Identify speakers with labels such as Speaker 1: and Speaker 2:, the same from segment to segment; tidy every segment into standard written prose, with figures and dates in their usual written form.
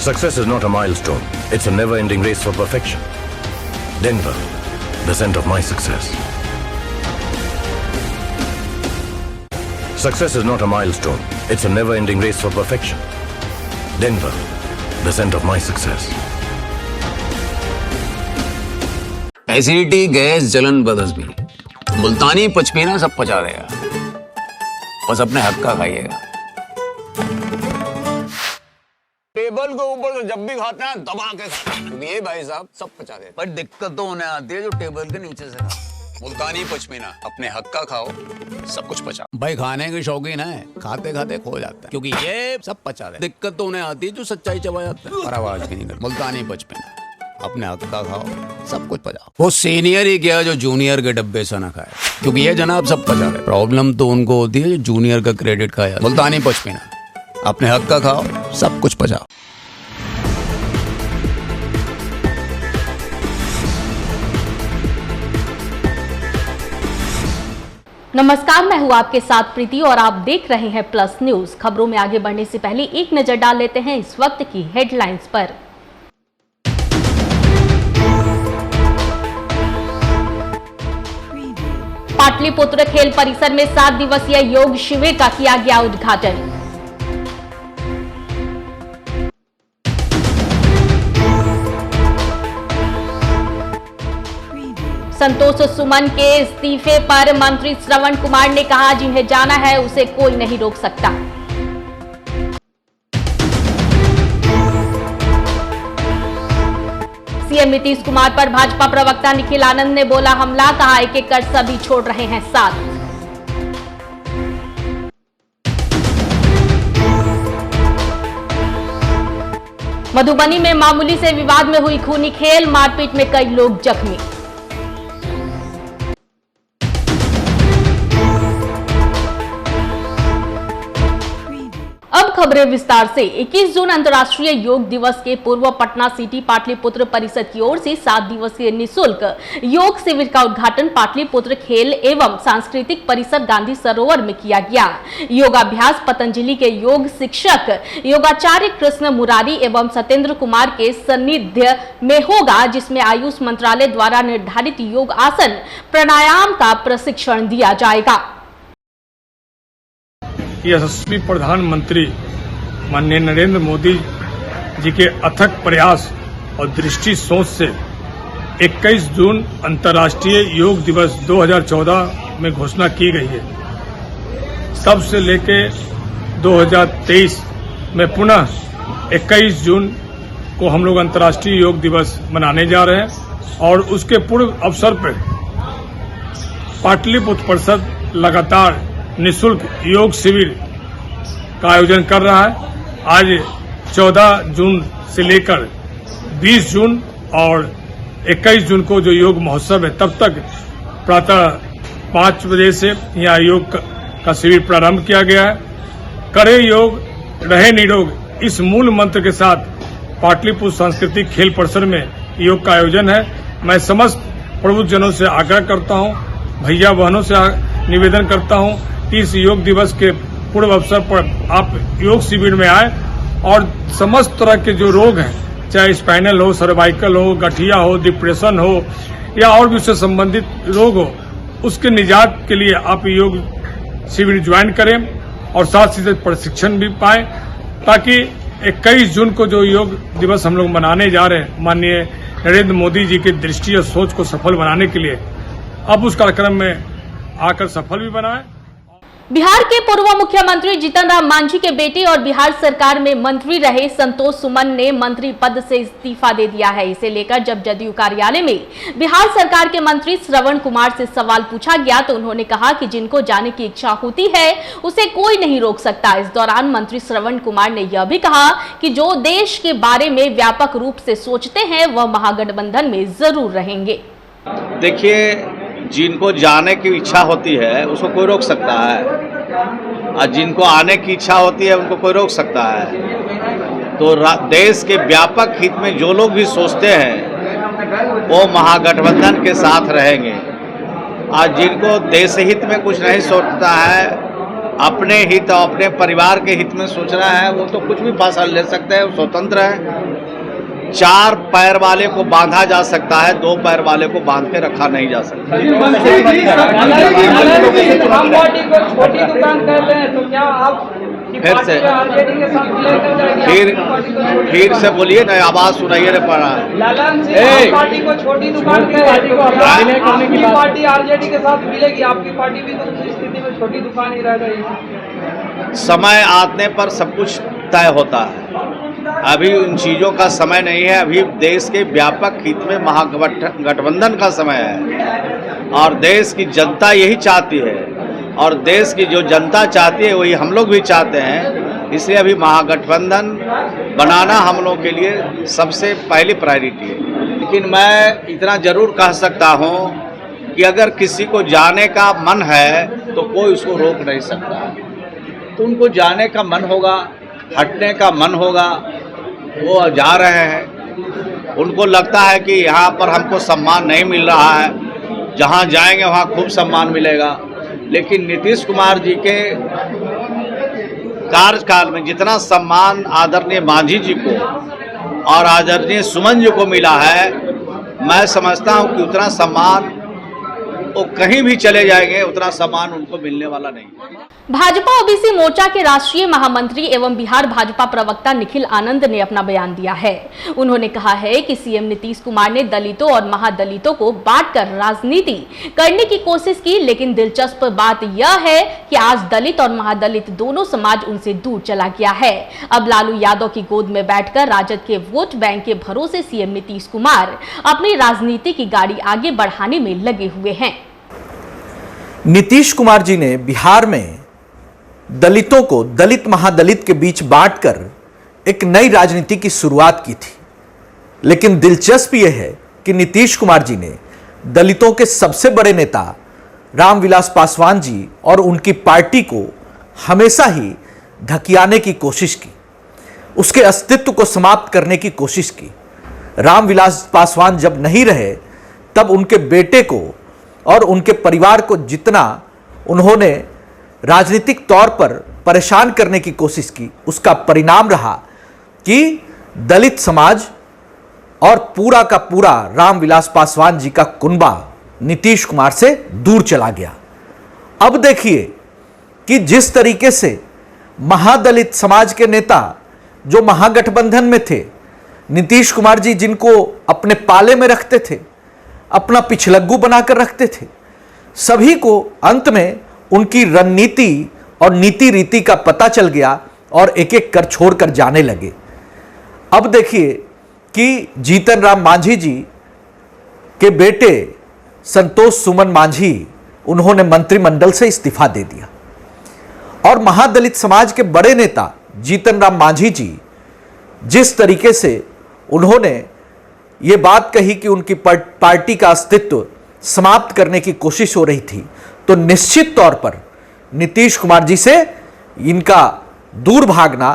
Speaker 1: Success is not a milestone. It's a never-ending race for perfection. Denver, the scent of my success. Success is not a milestone. It's a never-ending race for perfection. Denver, the scent of my success.
Speaker 2: Acidity, gas, जलन, बदहजमी, मुल्तानी पचमीना सब पचा देगा। बस अपने हक का खाइएगा। Table के ऊपर तो जब भी खाते हैं दबा के खाते हैं, क्योंकि ये भाई साहब सब पचा देते हैं। पर दिक्कत तो उन्हें आती है जो टेबल के नीचे से खाओ। मुल्तानी पचमीना, अपने हक का खाओ, सब कुछ पचा। भाई खाने के शौकीन है, खाते खाते खो जाता है, क्योंकि ये सब पचा दे। दिक्कत तो उन्हें आती है जो सच्चाई चबा जाता है। पर आवाज की नहीं करती। मुल्तानी पचमीना, अपने हक का खाओ, सब कुछ पचाओ। वो सीनियर ही क्या जो जूनियर के डब्बे से ना खाए, क्योंकि ये जनाब सब पचा रहे। प्रॉब्लम तो उनको होती है जो जूनियर का क्रेडिट खाया। मुल्तानी पचमीना, अपने हक का खाओ, सब कुछ पचाओ।
Speaker 3: नमस्कार, मैं हूं आपके साथ प्रीति और आप देख रहे हैं प्लस न्यूज। खबरों में आगे बढ़ने से पहले एक नजर डाल लेते हैं इस वक्त की हेडलाइंस पर। पाटलिपुत्र खेल परिसर में 7 दिवसीय योग शिविर का किया गया उद्घाटन। संतोष सुमन के इस्तीफे पर मंत्री श्रवण कुमार ने कहा, जिन्हें जाना है उसे कोई नहीं रोक सकता। सीएम नीतीश कुमार पर भाजपा प्रवक्ता निखिल आनंद ने बोला हमला, कहा एक एक कर सभी छोड़ रहे हैं साथ। मधुबनी में मामूली से विवाद में हुई खूनी खेल, मारपीट में कई लोग जख्मी। अब खबरें विस्तार से। 21 जून अंतर्राष्ट्रीय योग दिवस के पूर्व पटना सिटी पाटलिपुत्र परिषद की ओर से 7 दिवसीय निःशुल्क योग शिविर का उद्घाटन पाटलिपुत्र खेल एवं सांस्कृतिक परिसर गांधी सरोवर में किया गया। योगाभ्यास पतंजलि के योग शिक्षक योगाचार्य कृष्ण मुरारी एवं सत्येंद्र कुमार के सानिध्य में होगा, जिसमें आयुष मंत्रालय द्वारा निर्धारित योग आसन प्राणायाम का प्रशिक्षण दिया जाएगा।
Speaker 4: यशस्वी प्रधानमंत्री माननीय नरेंद्र मोदी जी के अथक प्रयास और दृष्टि सोच से 21 जून अंतर्राष्ट्रीय योग दिवस 2014 में घोषणा की गई है। तब से लेके 2023 में पुनः 21 जून को हम लोग अंतर्राष्ट्रीय योग दिवस मनाने जा रहे हैं और उसके पूर्व अवसर पर पाटलिपुत्र परिषद लगातार निःशुल्क योग शिविर का आयोजन कर रहा है। आज 14 जून से लेकर 20 जून और 21 जून को जो योग महोत्सव है, तब तक प्रातः 5 बजे से यहाँ योग का शिविर प्रारंभ किया गया है। करे योग रहे निरोग, इस मूल मंत्र के साथ पाटलिपुत्र सांस्कृतिक खेल परिसर में योग का आयोजन है। मैं समस्त प्रबुद्धजनों से आग्रह करता हूँ, भैया बहनों से निवेदन करता हूँ कि इस योग दिवस के पूर्व अवसर पर आप योग शिविर में आए और समस्त तरह के जो रोग हैं, चाहे स्पाइनल हो, सर्वाइकल हो, गठिया हो, डिप्रेशन हो या और भी उससे संबंधित रोग हो, उसके निजात के लिए आप योग शिविर ज्वाइन करें और साथ ही प्रशिक्षण भी पाएं, ताकि 21 जून को जो योग दिवस हम लोग मनाने जा रहे हैं, माननीय नरेंद्र मोदी जी की दृष्टि और सोच को सफल बनाने के लिए अब उस कार्यक्रम में आकर सफल भी बनाएं।
Speaker 3: बिहार के पूर्व मुख्यमंत्री जीतन राम मांझी के बेटे और बिहार सरकार में मंत्री रहे संतोष सुमन ने मंत्री पद से इस्तीफा दे दिया है। इसे लेकर जब जदयू कार्यालय में बिहार सरकार के मंत्री श्रवण कुमार से सवाल पूछा गया तो उन्होंने कहा कि जिनको जाने की इच्छा होती है उसे कोई नहीं रोक सकता। इस दौरान मंत्री श्रवण कुमार ने यह भी कहा कि जो देश के बारे में व्यापक रूप से सोचते हैं वह महागठबंधन में जरूर रहेंगे।
Speaker 5: देखिए, जिनको जाने की इच्छा होती है उसको कोई रोक सकता है, और जिनको आने की इच्छा होती है उनको कोई रोक सकता है। तो देश के व्यापक हित में जो लोग भी सोचते हैं वो महागठबंधन के साथ रहेंगे, और जिनको देश हित में कुछ नहीं सोचता है अपने हित और अपने परिवार के हित में सोच रहा है, वो तो कुछ भी फैसला ले सकते हैं, वो स्वतंत्र है। 4 पैर वाले को बांधा जा सकता है, 2 पैर वाले को बांध के रखा नहीं जा सकता।
Speaker 6: आम पार्टी को छोटी दुकान कर रहे हैं, तो क्या आप
Speaker 5: फिर से फिर से बोलिए ना, आवाज सुनाइए नहीं पड़ रहा है।
Speaker 6: लालन सिंह आम पार्टी को छोटी दुकान कह रहे हैं, तो क्या आपकी पार्टी आरजेडी के साथ मिलेगी? आपकी पार्टी भी तो उस स्थिति में छोटी दुकान ही रह गई।
Speaker 5: समय आने पर सब कुछ तय होता है, अभी उन चीज़ों का समय नहीं है। अभी देश के व्यापक हित में महागठबंधन का समय है और देश की जनता यही चाहती है, और देश की जो जनता चाहती है वही हम लोग भी चाहते हैं। इसलिए अभी महागठबंधन बनाना हम लोग के लिए सबसे पहली प्रायोरिटी है। लेकिन मैं इतना जरूर कह सकता हूँ कि अगर किसी को जाने का मन है तो कोई उसको रोक नहीं सकता। तो उनको जाने का मन होगा, हटने का मन होगा, वो जा रहे हैं। उनको लगता है कि यहाँ पर हमको सम्मान नहीं मिल रहा है, जहाँ जाएंगे वहाँ खूब सम्मान मिलेगा। लेकिन नीतीश कुमार जी के कार्यकाल में जितना सम्मान आदरणीय मांझी जी को और आदरणीय सुमन जी को मिला है, मैं समझता हूँ कि उतना सम्मान वो कहीं भी चले जाएंगे, उतना सम्मान उनको मिलने वाला नहीं है।
Speaker 3: भाजपा ओबीसी मोर्चा के राष्ट्रीय महामंत्री एवं बिहार भाजपा प्रवक्ता निखिल आनंद ने अपना बयान दिया है। उन्होंने कहा है कि सीएम नीतीश कुमार ने दलितों और महादलितों को बांटकर राजनीति करने की कोशिश की, लेकिन दिलचस्प बात यह है कि आज दलित और महादलित दोनों समाज उनसे दूर चला गया है। अब लालू यादव की गोद में बैठकर राजद के वोट बैंक के भरोसे सीएम नीतीश कुमार अपनी राजनीति की गाड़ी आगे बढ़ाने में लगे हुए हैं।
Speaker 7: नीतीश कुमार जी ने बिहार में दलितों को दलित महादलित के बीच बांटकर एक नई राजनीति की शुरुआत की थी। लेकिन दिलचस्प यह है कि नीतीश कुमार जी ने दलितों के सबसे बड़े नेता रामविलास पासवान जी और उनकी पार्टी को हमेशा ही ढकियाने की कोशिश की, उसके अस्तित्व को समाप्त करने की कोशिश की। रामविलास पासवान जब नहीं रहे तब उनके बेटे को और उनके परिवार को जितना उन्होंने राजनीतिक तौर पर परेशान करने की कोशिश की, उसका परिणाम रहा कि दलित समाज और पूरा का पूरा रामविलास पासवान जी का कुनबा नीतीश कुमार से दूर चला गया। अब देखिए कि जिस तरीके से महादलित समाज के नेता जो महागठबंधन में थे, नीतीश कुमार जी जिनको अपने पाले में रखते थे, अपना पिछलग्गू बनाकर रखते थे, सभी को अंत में उनकी रणनीति और नीति रीति का पता चल गया और एक एक कर छोड़कर जाने लगे। अब देखिए कि जीतन राम मांझी जी के बेटे संतोष सुमन मांझी उन्होंने मंत्रिमंडल से इस्तीफा दे दिया और महादलित समाज के बड़े नेता जीतन राम मांझी जी जिस तरीके से उन्होंने ये बात कही कि उनकी पार्टी का अस्तित्व समाप्त करने की कोशिश हो रही थी, तो निश्चित तौर पर नीतीश कुमार जी से इनका दूर भागना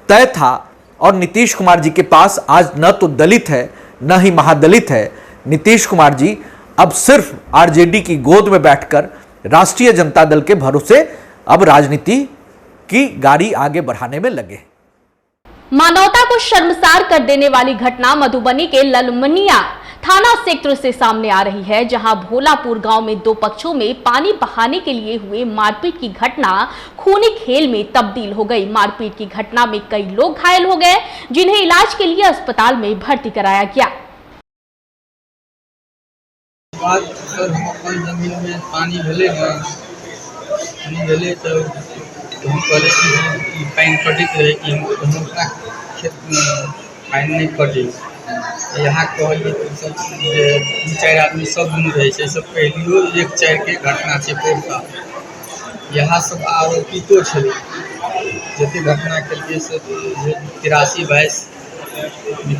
Speaker 7: तय था। और नीतीश कुमार जी के पास आज न तो दलित है न ही महादलित है। नीतीश कुमार जी अब सिर्फ आरजेडी की गोद में बैठकर राष्ट्रीय जनता दल के भरोसे अब राजनीति की गाड़ी आगे बढ़ाने में लगे।
Speaker 3: मानवता को शर्मसार कर देने वाली घटना मधुबनी के ललमनिया थाना क्षेत्र से सामने आ रही है, जहां भोलापुर गांव में 2 पक्षों में पानी बहाने के लिए हुए मारपीट की घटना खूनी खेल में तब्दील हो गई। मारपीट की घटना में कई लोग घायल हो गए, जिन्हें इलाज के लिए अस्पताल में भर्ती कराया गया।
Speaker 6: जमीन में पानी भले तो हम पहले पानी कटित रहे कि हम अपना खेत में पानी नहीं कटे। यहाँ कहलिए तो सब 2-4 आदमी सब घूम रहे थे। सब पहलियो 1-4 के घटना है पोखरा। यहाँ सब आरोपितो छे जते घटना के लिए सब 83-22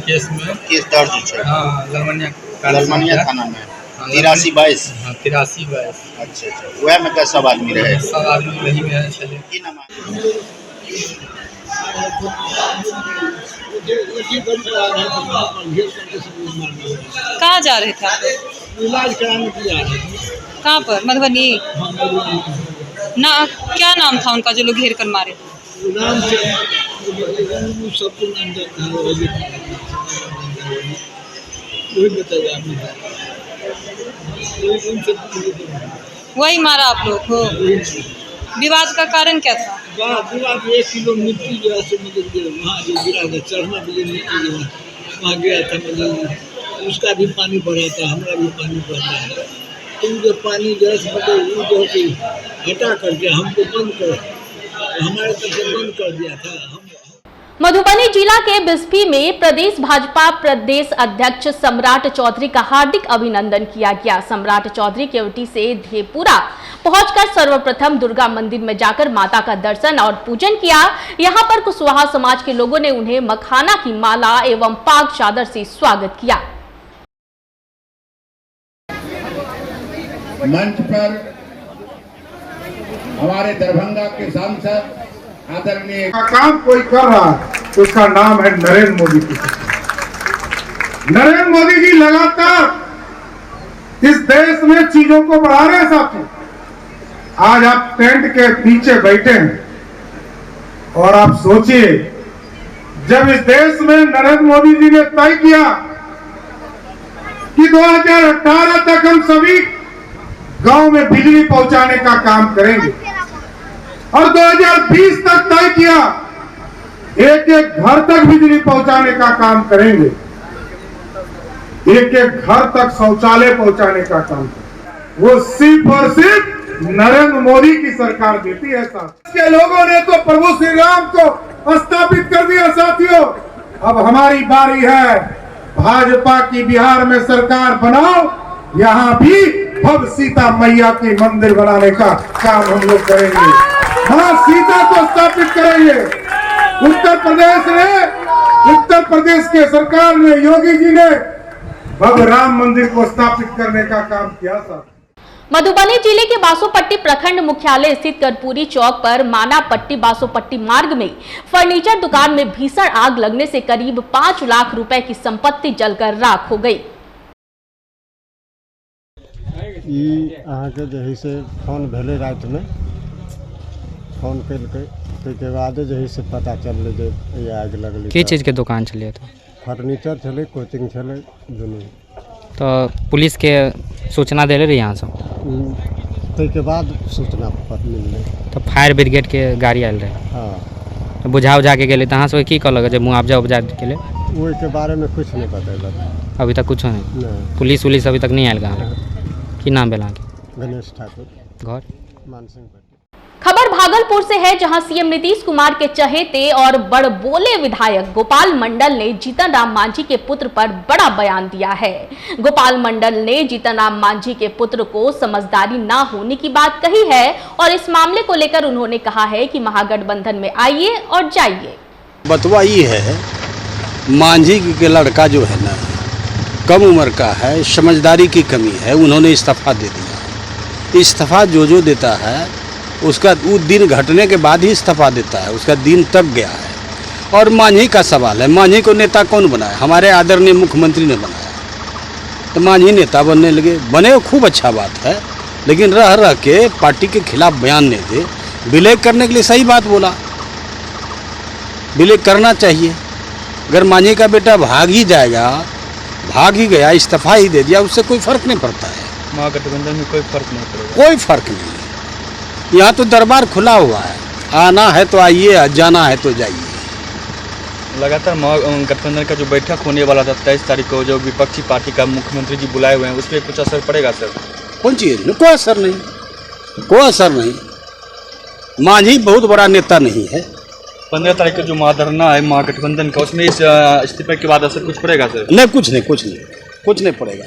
Speaker 6: केस में
Speaker 8: केस दर्ज है।
Speaker 6: हाँ,
Speaker 8: ललमनिया थाना में 83-22।
Speaker 6: हाँ, 83-22।
Speaker 8: अच्छा, वह में क्या सब आदमी रहे?
Speaker 6: सब आदमी वही में चले।
Speaker 9: कहाँ जा रहे थे आप?
Speaker 6: इलाज कराने के लिए आ रहे थे।
Speaker 9: कहाँ पर? मधुबनी। ना क्या नाम था उनका जो लोग घेर कर मारे?
Speaker 6: नाम से सबको नाम जानता है, वही बताइए आप।
Speaker 9: वही मारा आप लोग को? विवाद का कारण क्या था?
Speaker 6: विवाद 1 किलो मिट्टी जो है सो मतलब वहाँ जो गिरा था, चढ़ना मिली मिट्टी जो वहाँ गया था, मतलब उसका भी पानी भरा था, हमारा भी पानी भरता है। तो जो पानी जो है मतलब वो जो कि हटा करके हमको बंद कर, हमारे तरफ से बंद कर दिया था।
Speaker 3: मधुबनी जिला के बिस्फी में प्रदेश भाजपा प्रदेश अध्यक्ष सम्राट चौधरी का हार्दिक अभिनंदन किया गया। सम्राट चौधरी केवटी से धेपुरा पहुंचकर सर्वप्रथम दुर्गा मंदिर में जाकर माता का दर्शन और पूजन किया। यहां पर कुशवाहा समाज के लोगों ने उन्हें मखाना की माला एवं पाग चादर से स्वागत किया।
Speaker 10: मंच पर हमारे दरभंगा के सांसद आदरणीय काम कोई कर रहा है, उसका नाम है नरेंद्र मोदी की। नरेंद्र मोदी जी लगातार इस देश में चीजों को बढ़ा रहे हैं साथी। आज आप टेंट के पीछे बैठे हैं और आप सोचिए, जब इस देश में नरेंद्र मोदी जी ने तय किया कि 2018 तक हम सभी गांव में बिजली पहुंचाने का काम करेंगे और 2020 तक तय किया एक एक घर तक बिजली पहुंचाने का काम करेंगे, एक एक घर तक शौचालय पहुंचाने का काम करेंगे। वो सिर्फ और सिर्फ नरेंद्र मोदी की सरकार देती है साथ के लोगों ने तो प्रभु श्री राम को स्थापित कर दिया साथियों। अब हमारी बारी है, भाजपा की बिहार में सरकार बनाओ, यहाँ भी भव्य सीता मैया की मंदिर बनाने का काम हम लोग करेंगे। हाँ, सीता को स्थापित करेंगे। उत्तर प्रदेश के सरकार ने, योगी जी ने भव्य राम मंदिर को स्थापित करने का काम किया था।
Speaker 3: मधुबनी जिले के बासोपट्टी प्रखंड मुख्यालय स्थित कर्पूरी चौक पर मानापट्टी बासोपट्टी मार्ग में फर्नीचर दुकान में भीषण आग लगने से करीब 5 लाख रुपए की संपत्ति जलकर राख हो गई।
Speaker 11: जही से फोन भेले रात में फोन के बाद जही से पता चल जे आग लगल।
Speaker 12: की चीज के दुकान चलिए? तो
Speaker 11: फर्नीचर चले, कोचिंग चले दोनों।
Speaker 12: तो पुलिस के सूचना दिले रही यहाँ सब?
Speaker 11: के बाद सूचना मिलले
Speaker 12: तो फायर ब्रिगेड के गाड़ी आयल रहे?
Speaker 11: हाँ।
Speaker 12: तो बुझा उझा के गए तहाँ से की कहल जब मुआवजा उवजा के लिए?
Speaker 11: वही के बारे में कुछ नहीं बतेलक
Speaker 12: अभी तक? कुछ नहीं। पुलिस उलिस अभी तक नहीं आयल गाँव? की नाम बेला के?
Speaker 11: गणेश ठाकुर,
Speaker 12: घर
Speaker 11: मानसिंह।
Speaker 3: खबर भागलपुर से है, जहां सीएम नीतीश कुमार के चहेते और बड़बोले विधायक गोपाल मंडल ने जीतन राम मांझी के पुत्र पर बड़ा बयान दिया है। गोपाल मंडल ने जीतन राम मांझी के पुत्र को समझदारी ना होने की बात कही है और इस मामले को लेकर उन्होंने कहा है कि महागठबंधन में आइए और जाइए।
Speaker 13: बतवा ये है, मांझी के लड़का जो है ना, कम उम्र का है, समझदारी की कमी है, उन्होंने इस्तीफा दे दिया। इस्तीफा जो देता है उसका वो दिन घटने के बाद ही इस्तीफा देता है, उसका दिन तक गया है। और मांझी का सवाल है, मांझी को नेता कौन बनाया? हमारे आदरणीय मुख्यमंत्री ने बनाया। तो मांझी नेता बनने लगे, बने, खूब अच्छा बात है, लेकिन रह के पार्टी के खिलाफ बयान नहीं दे। विलय करने के लिए सही बात बोला, विलय करना चाहिए। अगर मांझी का बेटा भाग ही जाएगा, भाग ही गया, इस्तीफा ही दे दिया, उससे कोई फर्क नहीं पड़ता है।
Speaker 14: महागठबंधन में कोई फर्क नहीं पड़ेगा?
Speaker 13: कोई फर्क नहीं। यहाँ तो दरबार खुला हुआ है, आना है तो आइए, जाना है तो जाइए।
Speaker 14: लगातार गठबंधन का जो बैठक होने वाला था 23 तारीख को, जो विपक्षी पार्टी का मुख्यमंत्री जी बुलाए हुए हैं, उस पर कुछ असर पड़ेगा सर?
Speaker 13: कौन चीज? कोई असर नहीं, कोई असर नहीं। मांझी बहुत बड़ा नेता नहीं है।
Speaker 14: 15 तारीख का जो महाधरना है महागठबंधन का, उसमें इस इस्तीफे के बाद असर कुछ पड़ेगा सर?
Speaker 13: नहीं, कुछ नहीं पड़ेगा।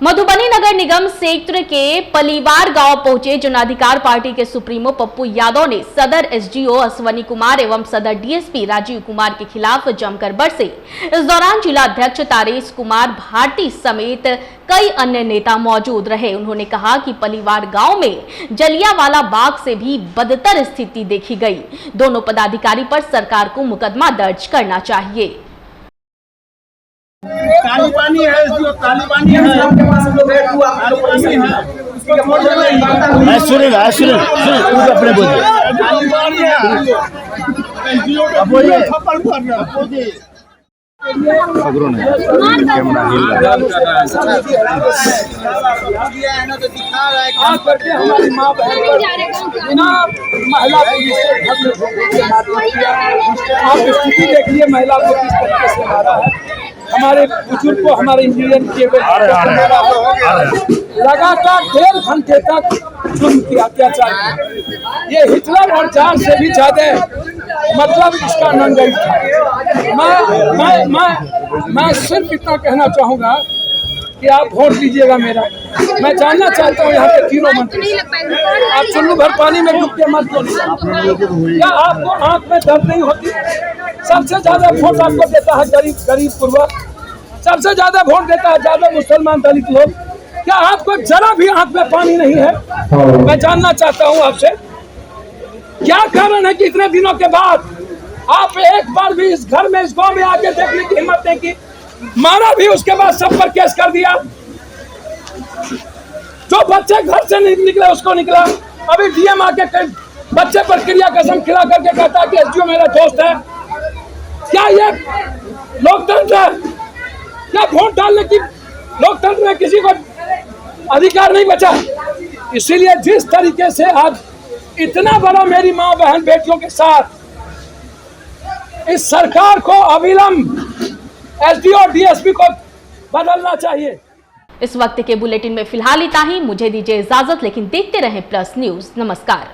Speaker 3: मधुबनी नगर निगम क्षेत्र के पलीवार गांव पहुंचे जनाधिकार पार्टी के सुप्रीमो पप्पू यादव ने सदर एसडीओ अश्वनी कुमार एवं सदर डीएसपी राजीव कुमार के खिलाफ जमकर बरसे। इस दौरान जिला अध्यक्ष तारेश कुमार भाटी समेत कई अन्य नेता मौजूद रहे। उन्होंने कहा कि पलीवार गांव में जलियांवाला बाग से भी बदतर स्थिति देखी गई। दोनों पदाधिकारी पर सरकार को मुकदमा दर्ज करना चाहिए।
Speaker 15: तालिबानी है, जो तालिबानी है, उसके
Speaker 11: सुनेगा अपने बोलिए।
Speaker 15: खबरों ने कैमरा हिल रहा
Speaker 16: हमारी माँ बहन बिना महिला आप स्थिति देखिए महिला को किस तरीके से मारा है, हमारे बुजुर्ग को हमारे इंजीनियर केवल लगातार 1.5 घंटे तक जुल्म की अत्याचार किया। ये हिटलर और जार से भी ज्यादा मतलब इसका नंगल था। मैं सिर्फ इतना कहना चाहूंगा कि आप वोट दीजिएगा मेरा। मैं जानना चाहता हूँ यहाँ के तीनों मंत्री, आप चुल्लू भर पानी में डूब के मत बोलिए। क्या आपको आंख में दर्द नहीं होती? सबसे ज्यादा वोट आपको देता है गरीब पूर्वक, सबसे ज्यादा वोट देता है ज्यादा मुसलमान दलित लोग। क्या आपको जरा भी आंख में पानी नहीं है? मैं जानना चाहता हूँ आपसे क्या कारण है कि इतने दिनों के बाद आप एक बार भी इस घर में इस गांव में आके देखने की हिम्मत नहीं की? मारा भी, उसके बाद सब पर केस कर दिया। जो बच्चे घर से नहीं निकले उसको निकला। अभी डीएम आके बच्चे पर क्रिया कसम खिला करके कहता है कि एसडीओ मेरा दोस्त है। क्या ये लोकतंत्र है? क्या वोट डालने की लोकतंत्र में किसी को अधिकार नहीं बचा? इसीलिए जिस तरीके से आज इतना बड़ा मेरी माँ बहन बेटियों के साथ इस सरकार को अविलंब एसडीओ और डीएसपी को बदलना चाहिए।
Speaker 3: इस वक्त के बुलेटिन में फिलहाल इतना ही। मुझे दीजिए इजाजत, लेकिन देखते रहें प्लस न्यूज। नमस्कार।